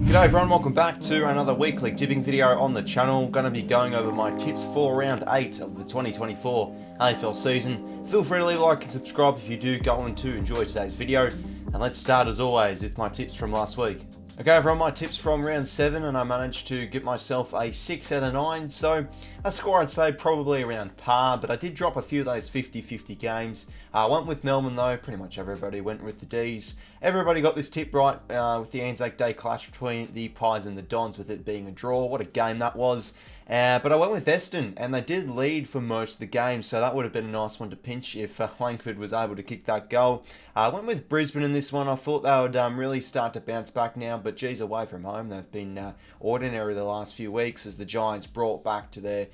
G'day everyone, welcome back to another weekly tipping video on the channel. Going to be going over my tips for round 8 of the 2024 AFL season. Feel free to leave a like and subscribe if you do go on to enjoy today's video. And let's start as always with my tips from last week. Okay everyone, my tips from round 7 and I managed to get myself a 6 out of 9. So a score I'd say probably around par, but I did drop a few of those 50-50 games. I went with Melbourne though, pretty much everybody went with the Ds. Everybody got this tip right with the Anzac Day clash between the Pies and the Dons, with it being a draw. What a game that was. But I went with Essendon, and they did lead for most of the game, so that would have been a nice one to pinch if 𝐼𝐿𝐴𝐿𝐴𝐿𝐴𝐿𝐴𝐿 was able to kick that goal. I went with Brisbane in this one. I thought they would really start to bounce back now, but geez, away from home, they've been ordinary the last few weeks as the Giants brought back their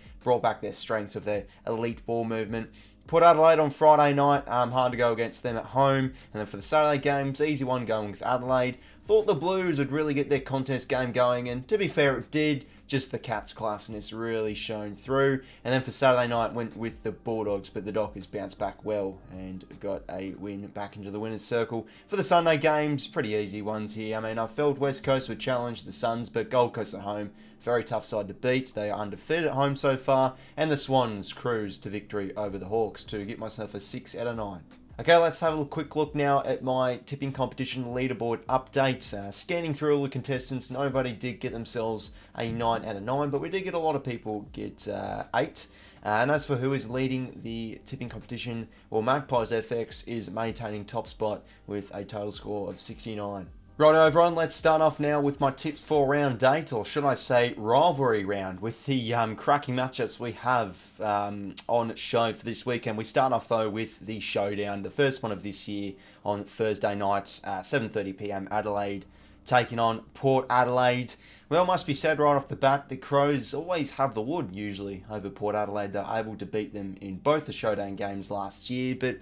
strength of their elite ball movement. Port Adelaide on Friday night, hard to go against them at home. And then for the Saturday games, easy one going with Adelaide. Thought the Blues would really get their contest game going, and to be fair, it did. Just the Cats' classiness really shone through. And then for Saturday night, went with the Bulldogs, but the Dockers bounced back well and got a win back into the winner's circle. For the Sunday games, pretty easy ones here. I mean, I felt West Coast would challenge the Suns, but Gold Coast at home, very tough side to beat. They are undefeated at home so far, and the Swans cruised to victory over the Hawks to get myself a 6 out of 9. Okay, let's have a quick look now at my tipping competition leaderboard update. Scanning through all the contestants, nobody did get themselves a 9 out of 9, but we did get a lot of people get 8. And as for who is leading the tipping competition, well, Magpies FX is maintaining top spot with a total score of 69. Right everyone, let's start off now with my tips for round 8, or should I say rivalry round, with the cracking matchups we have on show for this weekend. We start off though with the showdown, the first one of this year on Thursday night, 7:30 PM Adelaide, taking on Port Adelaide. Well, it must be said right off the bat, the Crows always have the wood usually over Port Adelaide. They're able to beat them in both the showdown games last year, but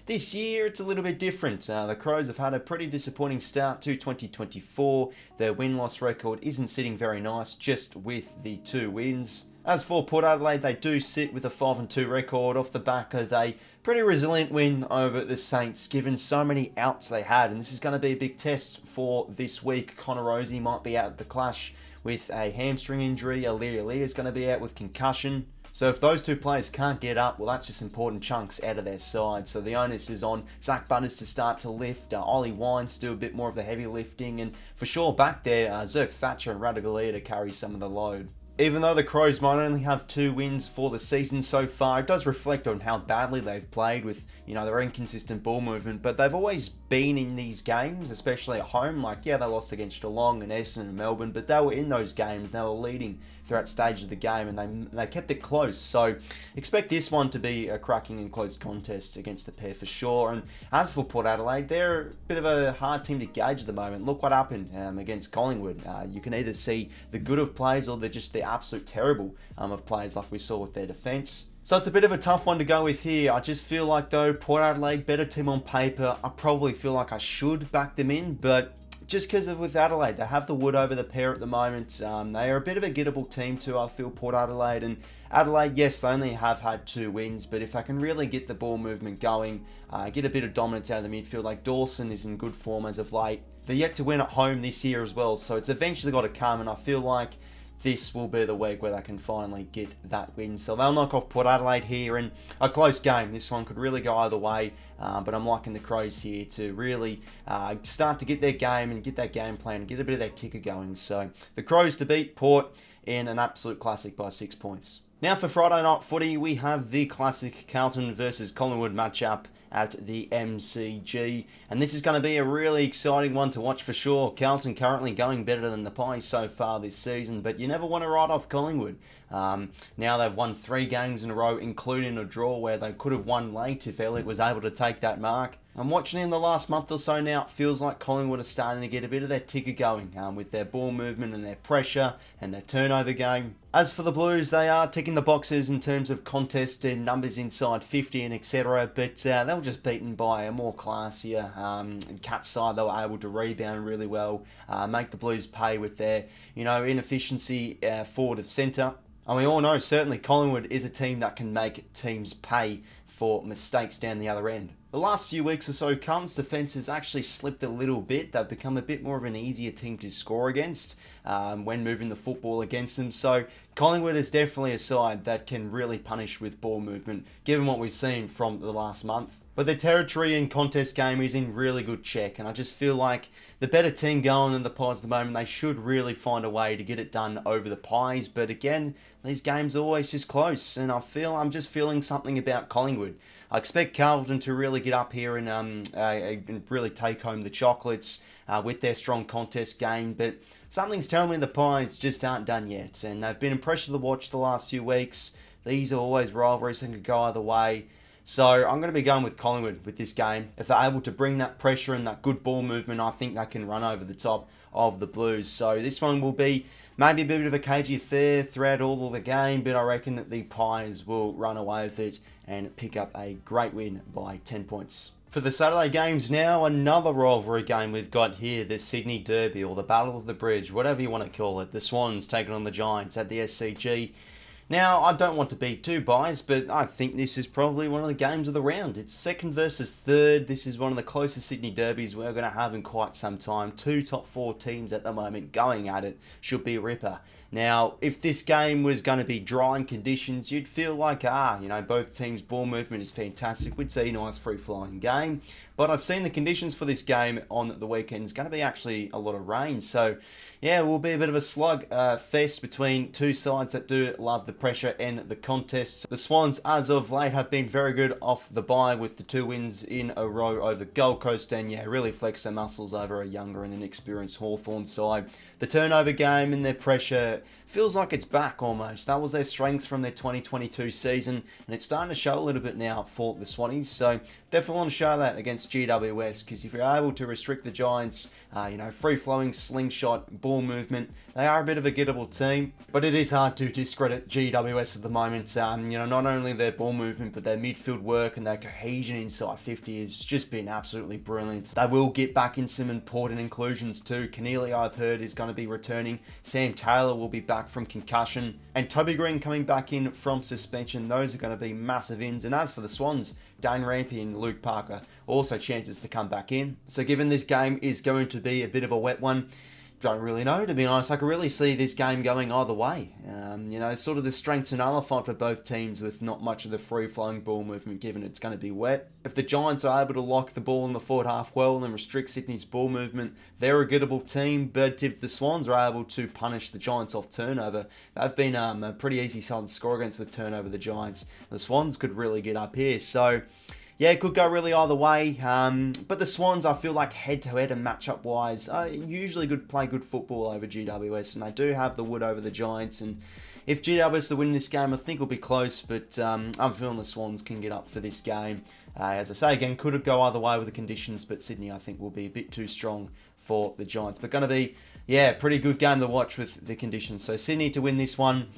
this year, it's a little bit different. The Crows have had a pretty disappointing start to 2024. Their win-loss record isn't sitting very nice, just with the 2 wins. As for Port Adelaide, they do sit with a 5-2 record off the back of a pretty resilient win over the Saints, given so many outs they had. And this is going to be a big test for this week. 𝐼𝐿𝐴𝐿𝐴𝐿𝐴𝐿 might be out at the clash with a hamstring injury. 𝘼𝐿𝐴𝐿𝐴𝐿𝐴 is going to be out with concussion. So if those 2 players can't get up, well, that's just important chunks out of their side. So the onus is on Zach Butters to start to lift, Ollie Wines to do a bit more of the heavy lifting, and for sure back there, 𝐓𝐡𝐞 �𝐎𝐿𝐴 to carry some of the load. Even though the Crows might only have 2 wins for the season so far, it does reflect on how badly they've played with, their inconsistent ball movement. But they've always been in these games, especially at home. Like, yeah, they lost against Geelong and Essendon and Melbourne, but they were in those games. They were leading throughout stage of the game, and they kept it close. So expect this one to be a cracking and close contest against the pair for sure. And as for Port Adelaide, they're a bit of a hard team to gauge at the moment. Look what happened against Collingwood. You can either see the good of players, or they're just the absolute terrible of players, like we saw with their defence. So it's a bit of a tough one to go with here. I just feel like, though, Port Adelaide, better team on paper. I probably feel like I should back them in, but just because of with Adelaide, they have the wood over the pair at the moment. They are a bit of a gettable team too, I feel, Port Adelaide. And Adelaide, yes, they only have had 2 wins, but if they can really get the ball movement going, get a bit of dominance out of the midfield, like Dawson is in good form as of late. They're yet to win at home this year as well, so it's eventually got to come, and I feel like this will be the week where they can finally get that win. So they'll knock off Port Adelaide here in a close game. This one could really go either way, but I'm liking the Crows here to really start to get their game and get that game plan and get a bit of that ticker going. So the Crows to beat Port in an absolute classic by 6 points. Now for Friday night footy, we have the classic Carlton versus Collingwood matchup at the MCG, and this is going to be a really exciting one to watch for sure. Carlton currently going better than the Pies so far this season, but you never want to write off Collingwood. Now they've won 3 games in a row, including a draw where they could have won late if 𝐼𝐿𝐴𝐿𝐴𝐿 was able to take that mark. I'm watching in the last month or so now. It feels like Collingwood are starting to get a bit of their ticker going with their ball movement and their pressure and their turnover game. As for the Blues, they are ticking the boxes in terms of contest and numbers inside 50 and etc. But they were just beaten by a more classier Cats side. They were able to rebound really well, make the Blues pay with their inefficiency forward of centre. And we all know certainly Collingwood is a team that can make teams pay for mistakes down the other end. The last few weeks or so, Carlton's defence has actually slipped a little bit. They've become a bit more of an easier team to score against when moving the football against them. So Collingwood is definitely a side that can really punish with ball movement, given what we've seen from the last month. But the territory and contest game is in really good check, and I just feel like the better team going than the Pies at the moment, they should really find a way to get it done over the Pies. But again, these games are always just close, and I'm just feeling something about Collingwood. I expect Carlton to really get up here and really take home the chocolates with their strong contest game, but something's telling me the Pies just aren't done yet, and they've been impressive to watch the last few weeks. These are always rivalries that could go either way. So I'm going to be going with Collingwood with this game. If they're able to bring that pressure and that good ball movement, I think they can run over the top of the Blues. So this one will be maybe a bit of a cagey affair throughout all of the game, but I reckon that the Pies will run away with it and pick up a great win by 10 points. For the Saturday games now, another rivalry game we've got here, the Sydney Derby, or the Battle of the Bridge, whatever you want to call it. The Swans taking on the Giants at the SCG. Now, I don't want to be too biased, but I think this is probably one of the games of the round. It's second versus third. This is one of the closest Sydney derbies we're going to have in quite some time. Two top four teams at the moment going at it. Should be a ripper. Now, if this game was going to be drying conditions, you'd feel like, both teams' ball movement is fantastic. We'd see a nice free-flowing game. But I've seen the conditions for this game on the weekend. It's going to be actually a lot of rain. So, yeah, it will be a bit of a slug fest between two sides that do love the pressure and the contests. The Swans, as of late, have been very good off the bye with the 2 wins in a row over Gold Coast, and really flex their muscles over a younger and inexperienced Hawthorn side. The turnover game and their pressure feels like it's back almost. That was their strength from their 2022 season, and it's starting to show a little bit now for the Swannies. So definitely want to show that against GWS, because if you're able to restrict the Giants, free-flowing slingshot ball movement, they are a bit of a gettable team. But it is hard to discredit GWS at the moment. Not only their ball movement, but their midfield work and their cohesion inside 50 has just been absolutely brilliant. They will get back in some important inclusions too. 𝐼𝐿𝐼, I've heard, is going to be returning. Sam Taylor will be back from concussion, and Toby Green coming back in from suspension. Those are going to be massive ins. And as for the Swans, Dane Rampe and Luke Parker also chances to come back in. So given this game is going to be a bit of a wet one, don't really know, to be honest. I can really see this game going either way. Sort of the strengths and nullified for both teams with not much of the free-flowing ball movement, given it's going to be wet. If the Giants are able to lock the ball in the forward half well and restrict Sydney's ball movement, they're a gettable team. But if the Swans are able to punish the Giants off turnover, they've been a pretty easy side to score against with turnover, the Giants. The Swans could really get up here. So yeah, it could go really either way. But the Swans, I feel like head-to-head and matchup-wise, usually play good football over GWS, and they do have the wood over the Giants. And if GWS to win this game, I think it'll be close, but I'm feeling the Swans can get up for this game. As I say again, could it go either way with the conditions, but Sydney, I think, will be a bit too strong for the Giants. But going to be, pretty good game to watch with the conditions. So Sydney to win this one.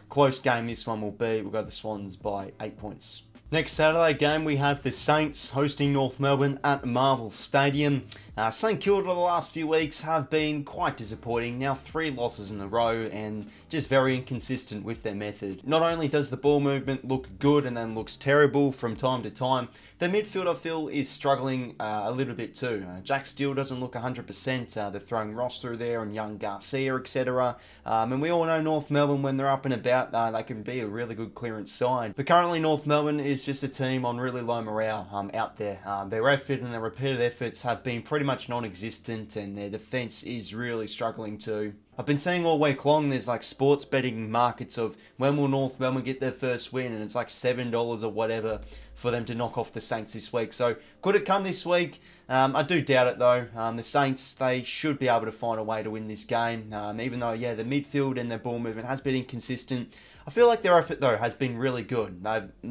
Close game this one will be. We'll go the Swans by 8 points. Next Saturday game, we have the Saints hosting North Melbourne at Marvel Stadium. St Kilda the last few weeks have been quite disappointing. Now 3 losses in a row and just very inconsistent with their method. Not only does the ball movement look good and then looks terrible from time to time, the midfield, I feel, is struggling a little bit too. Jack Steele doesn't look 100%. They're throwing Ross through there and young Garcia, etc. And we all know North Melbourne, when they're up and about, they can be a really good clearance side. But currently North Melbourne is just a team on really low morale out there. Their effort and their repeated efforts have been pretty much non-existent, and their defence is really struggling too. I've been saying all week long, there's like sports betting markets of when will North Melbourne get their first win, and it's like $7 or whatever for them to knock off the Saints this week. So could it come this week? I do doubt it though. The Saints, they should be able to find a way to win this game, even though the midfield and their ball movement has been inconsistent. I feel like their effort though has been really good.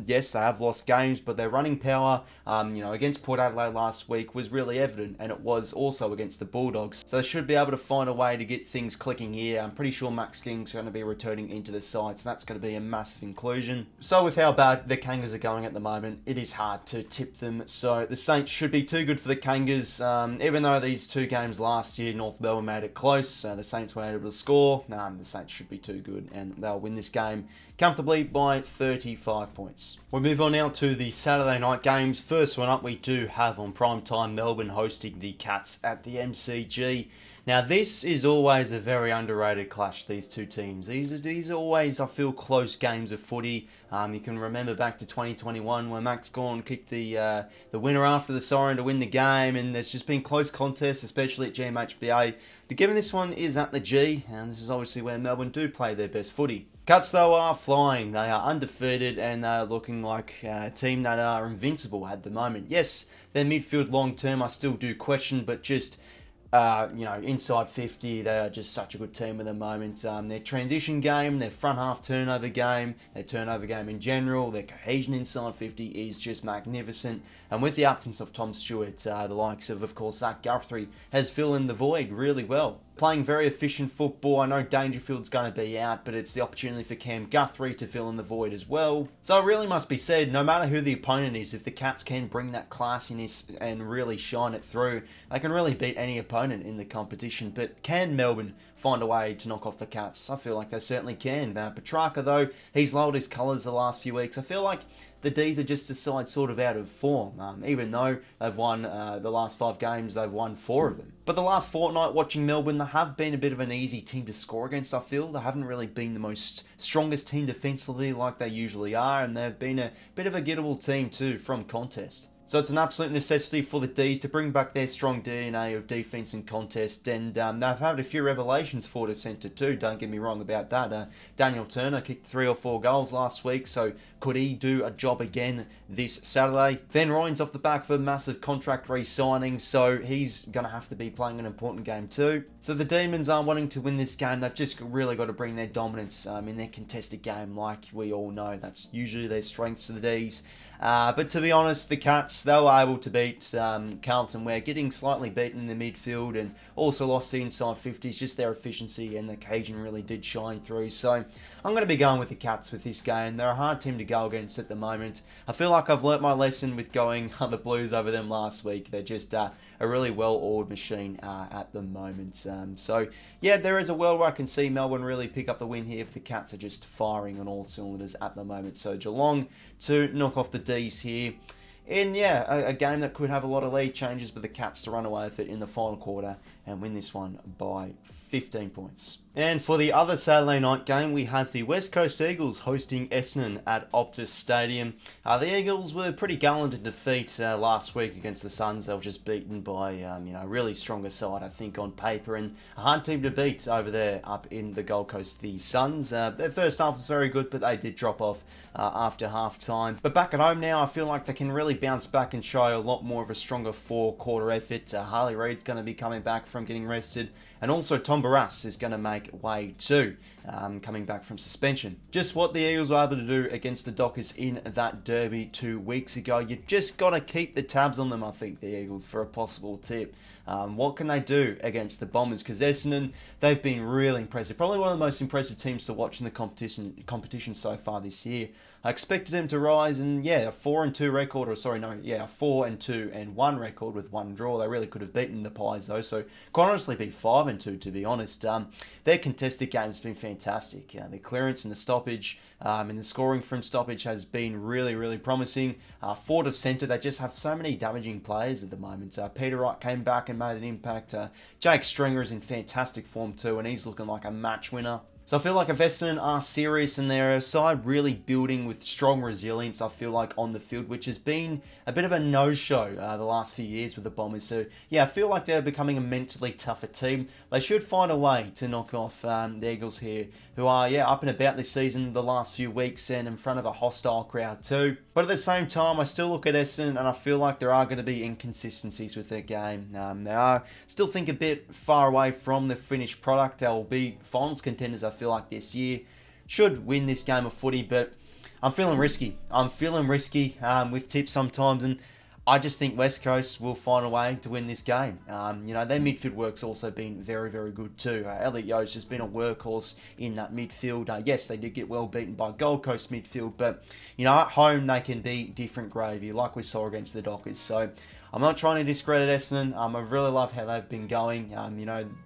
Yes, they have lost games, but their running power, against Port Adelaide last week was really evident, and it was also against the Bulldogs. So they should be able to find a way to get things clicking here. I'm pretty sure Max King's going to be returning into the side, so that's going to be a massive inclusion. So with how bad the Kangas are going at the moment, it is hard to tip them. So the Saints should be too good for the Kangas. Even though these two games last year, North Melbourne made it close, the Saints weren't able to score. The Saints should be too good, and they'll win this game comfortably by 35 points. We move on now to the Saturday night games. First one up, we do have on primetime Melbourne hosting the Cats at the MCG. Now, this is always a very underrated clash, these two teams. These are always, I feel, close games of footy. You can remember back to 2021 when Max Gawn kicked the winner after the siren to win the game, and there's just been close contests, especially at 𝐓𝐻𝐵A. But given this one is at the G, and this is obviously where Melbourne do play their best footy. Cats, though, are flying. They are undefeated, and they are looking like a team that are invincible at the moment. Yes, their midfield long-term I still do question, but just inside 50, they are just such a good team at the moment. Their transition game, their front half turnover game, their turnover game in general, their cohesion inside 50 is just magnificent. And with the absence of Tom Stewart, the likes of course, 𝐓𝐿 Guthrie has filled in the void really well. Playing very efficient football. I know Dangerfield's going to be out, but it's the opportunity for Cam Guthrie to fill in the void as well. So it really must be said, no matter who the opponent is, if the Cats can bring that classiness and really shine it through, they can really beat any opponent in the competition. But can Melbourne find a way to knock off the Cats? I feel like they certainly can. Petrarca, though, he's lowered his colours the last few weeks. I feel like the Ds are just a side sort of out of form. Even though they've won the last 5 games, they've won 4 of them. But the last fortnight watching Melbourne, they have been a bit of an easy team to score against, I feel. They haven't really been the most strongest team defensively like they usually are, and they've been a bit of a gettable team too from contest. So it's an absolute necessity for the Ds to bring back their strong DNA of defence and contest, and they've had a few revelations for the centre too, don't get me wrong about that. Daniel Turner kicked 3 or 4 goals last week, so could he do a job again this Saturday? Then Ryan's off the back of a massive contract re-signing, so he's going to have to be playing an important game too. So the Demons are wanting to win this game. They've just really got to bring their dominance in their contested game, like we all know. That's usually their strengths to the Ds. But to be honest, the Cats, they were able to beat Carlton. We're getting slightly beaten in the midfield and also lost the inside 50s. Just their efficiency and the occasion really did shine through. So I'm going to be going with the Cats with this game. They're a hard team to go against at the moment. I feel like I've learnt my lesson with going the Blues over them last week. They're just a really well-oiled machine at the moment. So yeah, there is a world where I can see Melbourne really pick up the win here if the Cats are just firing on all cylinders at the moment. So Geelong to knock off the Ds here. And yeah, a game that could have a lot of lead changes, but the Cats to run away with it in the final quarter and win this one by 15 points. And for the other Saturday night game, we have the West Coast Eagles hosting Essendon at Optus Stadium. The Eagles were pretty gallant in defeat last week against the Suns. They were just beaten by a really stronger side, I think, on paper, and a hard team to beat over there up in the Gold Coast, the Suns. Their first half was very good, but they did drop off after half time. But back at home now, I feel like they can really bounce back and show a lot more of a stronger 4-quarter effort. Harley Reid's going to be coming back from getting rested, and also Tom Barrass is going to make way too, coming back from suspension. Just what the Eagles were able to do against the Dockers in that derby 2 weeks ago. You've just got to keep the tabs on them, I think, the Eagles, for a possible tip. What can they do against the Bombers? Because Essendon, they've been really impressive. Probably one of the most impressive teams to watch in the competition so far this year. I expected them to rise, and yeah, a 4-2 record, or sorry, no, yeah, a 4-2-1 record with 1 draw. They really could have beaten the Pies though, so quite honestly be 5-2 to be honest. Their contested game has been fantastic. The clearance and the stoppage and the scoring from stoppage has been really, really promising. Forward of centre, they just have so many damaging players at the moment. Peter Wright came back and made an impact. Jake Stringer is in fantastic form too, and he's looking like a match winner. So I feel like if Essendon are serious and they're a side really building with strong resilience, I feel like on the field, which has been a bit of a no-show the last few years with the Bombers. So yeah, I feel like they're becoming a mentally tougher team. They should find a way to knock off the Eagles here, who are up and about this season the last few weeks and in front of a hostile crowd too. But at the same time, I still look at Essendon and I feel like there are going to be inconsistencies with their game. They are still think a bit far away from the finished product. They'll be finals contenders, I feel like, this year. should win this game of footy, but I'm feeling risky. With tips sometimes, and I just think West Coast will find a way to win this game. Their midfield work's also been very, very good too. 𝐼𝐿𝐴 𝐻𝐿 just been a workhorse in that midfield. Yes, they did get well beaten by Gold Coast midfield, but, at home they can be different gravy, like we saw against the Dockers. So I'm not trying to discredit Essendon. I really love how they've been going.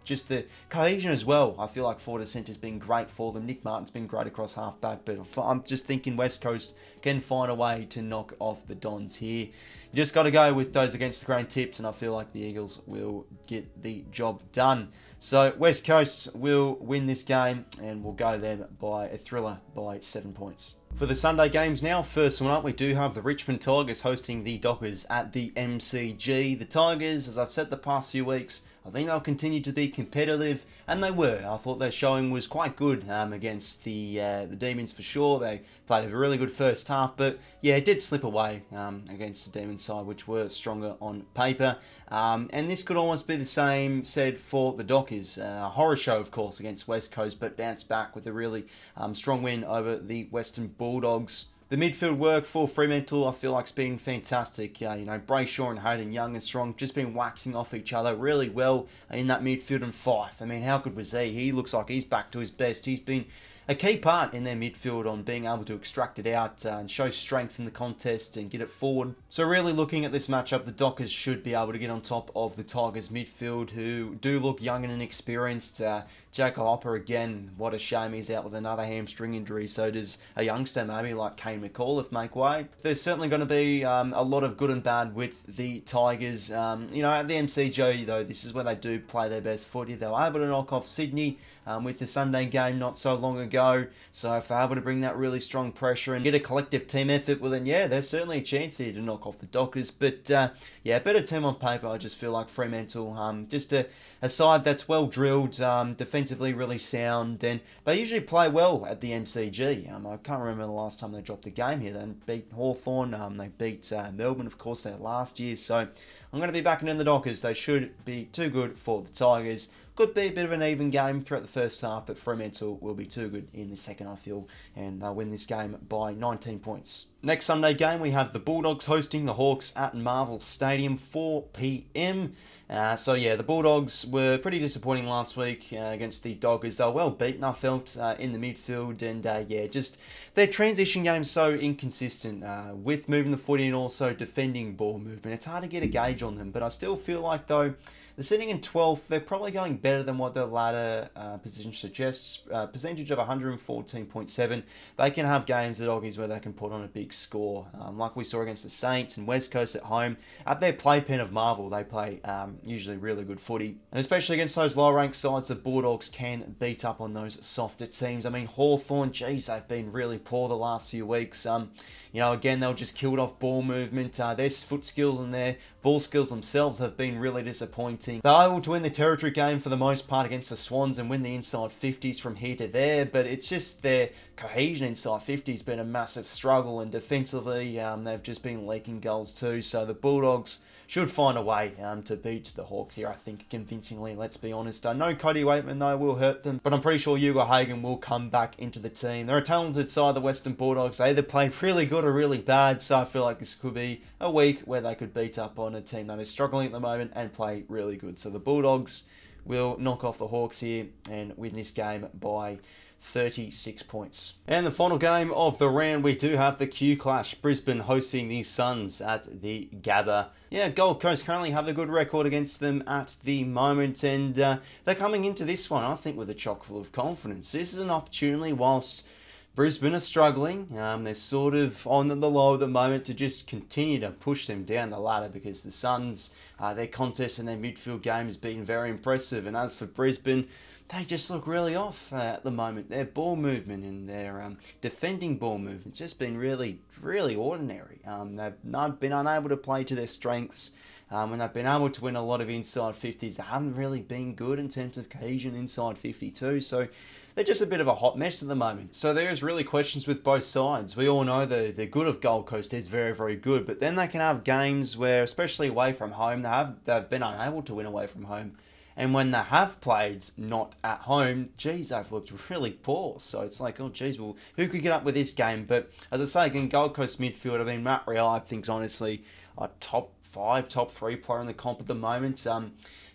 Just the cohesion as well. I feel like forward centre's been great for them. Nick Martin's been great across half-back, but I'm just thinking West Coast can find a way to knock off the Dons here. You just got to go with those against the grain tips, and I feel like the Eagles will get the job done. So West Coast will win this game, and we'll go them by a thriller by 7 points. For the Sunday games now, first one up, we do have the Richmond Tigers hosting the Dockers at the MCG. The Tigers, as I've said the past few weeks, I think they'll continue to be competitive, and they were. I thought their showing was quite good against the Demons for sure. They played a really good first half, but yeah, it did slip away against the Demons side, which were stronger on paper. And this could almost be the same said for the Dockers. Horror show, of course, against West Coast, but bounced back with a really strong win over the Western Bulldogs. The midfield work for Fremantle, I feel like, has been fantastic. Brayshaw and Hayden, young and strong, just been waxing off each other really well in that midfield. And Fife, how good was he? He looks like he's back to his best. He's been a key part in their midfield on being able to extract it out and show strength in the contest and get it forward. So really looking at this matchup, the Dockers should be able to get on top of the Tigers midfield, who do look young and inexperienced. Jacob Hopper, again, what a shame he's out with another hamstring injury. So does a youngster maybe like Kane 𝐬𝐿 𝐼𝐴. There's certainly going to be a lot of good and bad with the Tigers. At the MCG, though, this is where they do play their best footy. They were able to knock off Sydney with the Sunday game not so long ago. So if they're able to bring that really strong pressure and get a collective team effort, well then, yeah, there's certainly a chance here to knock off the Dockers. But, better team on paper. I just feel like Fremantle, just a side that's well drilled, defensively really sound, and they usually play well at the MCG. I can't remember the last time they dropped the game here. They beat Hawthorn, they beat Melbourne, of course, there last year. So I'm going to be backing in the Dockers. They should be too good for the Tigers. Could be a bit of an even game throughout the first half, but Fremantle will be too good in the second, I feel, and they'll win this game by 19 points. Next Sunday game, we have the Bulldogs hosting the Hawks at Marvel Stadium, 4 p.m. The Bulldogs were pretty disappointing last week against the Doggers. They were well beaten, I felt, in the midfield, and just their transition game's so inconsistent with moving the footy and also defending ball movement. It's hard to get a gauge on them, but I still feel like, though, they're sitting in 12th. They're probably going better than what their ladder position suggests. Percentage of 114.7. They can have games, the Doggies, where they can put on a big score. Like we saw against the Saints and West Coast at home. At their playpen of Marvel, they play usually really good footy. And especially against those lower-ranked sides, the Bulldogs can beat up on those softer teams. Hawthorn, geez, they've been really poor the last few weeks. Again, they were just killed off ball movement. Their foot skills and their ball skills themselves have been really disappointing. They're able to win the territory game for the most part against the Swans and win the inside 50s from here to there, but it's just their cohesion inside 50 has been a massive struggle, and defensively they've just been leaking goals too. So the Bulldogs should find a way to beat the Hawks here, I think, convincingly, let's be honest. I know 𝐬𝐿𝐴 𝐼𝐴, though, will hurt them, but I'm pretty sure 𝘼𝐻𝐿𝐴 will come back into the team. They're a talented side, the Western Bulldogs. They either play really good or really bad, so I feel like this could be a week where they could beat up on a team that is struggling at the moment and play really good. So the Bulldogs will knock off the Hawks here and win this game by 36 points. And the final game of the round, we do have the Q clash. Brisbane hosting the Suns at the Gabba. Yeah, Gold Coast currently have a good record against them at the moment, and they're coming into this one, I think, with a chock full of confidence. This is an opportunity whilst Brisbane are struggling. They're sort of on the low at the moment to just continue to push them down the ladder, because the Suns, their contest and their midfield game has been very impressive. And as for Brisbane, they just look really off at the moment. Their ball movement and their defending ball movement's just been really, really ordinary. They've not been unable to play to their strengths. When they've been able to win a lot of inside 50s, they haven't really been good in terms of cohesion inside 52. So they're just a bit of a hot mess at the moment. So there's really questions with both sides. We all know the good of Gold Coast is very, very good, but then they can have games where, especially away from home, they've been unable to win away from home. And when they have played not at home, geez, they've looked really poor. So it's like, oh geez, well, who could get up with this game? But as I say, again, Gold Coast midfield, I mean, Matt Real, I think's honestly a top 5, top 3 player in the comp at the moment.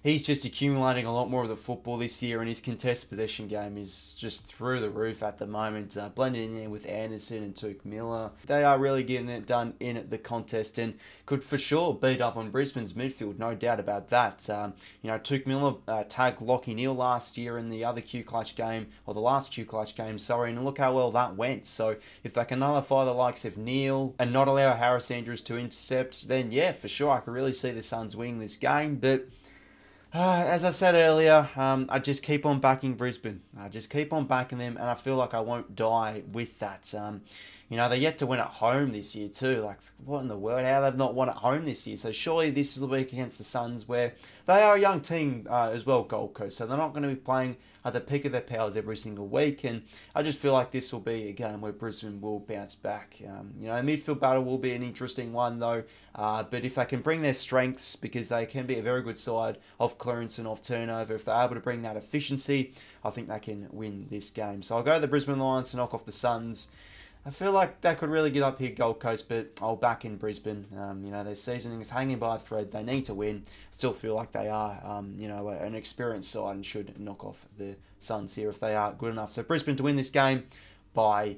He's just accumulating a lot more of the football this year, and his contested possession game is just through the roof at the moment. Blended in there with Anderson and 𝐼𝐶 𝐎𝐿. They are really getting it done in the contest and could for sure beat up on Brisbane's midfield, no doubt about that. You know, 𝐼𝐶 𝐎𝐿 tagged 𝐷𝐼𝐿𝐴 𝐼𝐿 last year in the other 𝐓𝐿𝐴 game, or the last 𝐓𝐿𝐴 game, sorry, and look how well that went. So if they can nullify the likes of Neil and not allow Harris Andrews to intercept, then yeah, for sure, I could really see the Suns winning this game. But as I said earlier, I just keep on backing Brisbane. I just keep on backing them, and I feel like I won't die with that. You know, they're yet to win at home this year too. Like, what in the world? How they've not won at home this year? So surely this is the week against the Suns, where they are a young team as well, Gold Coast. So they're not going to be playing at the peak of their powers every single week. And I just feel like this will be a game where Brisbane will bounce back. You know, the midfield battle will be an interesting one though. But if they can bring their strengths, because they can be a very good side off clearance and off turnover, if they're able to bring that efficiency, I think they can win this game. So I'll go the Brisbane Lions to knock off the Suns. I feel like that could really get up here, Gold Coast, but I'll back in Brisbane. You know, their seasoning is hanging by a thread. They need to win. Still feel like they are, you know, an experienced side and should knock off the Suns here if they are good enough. So Brisbane to win this game by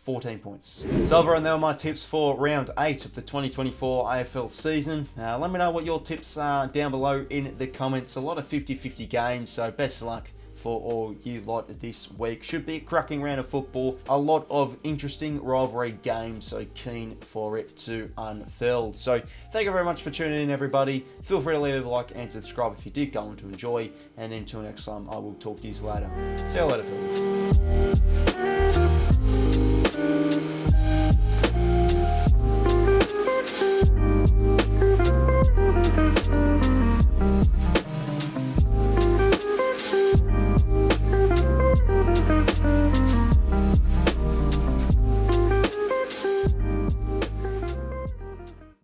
14 points. So overall, they were my tips for round 8 of the 2024 AFL season. Let me know what your tips are down below in the comments. A lot of 50-50 games, so best of luck for all you lot this week. Should be a cracking round of football. A lot of interesting rivalry games, so keen for it to unfurl. So thank you very much for tuning in, everybody. Feel free to leave a like and subscribe if you did go on to enjoy. And until next time, I will talk to you later. See you later, fellas.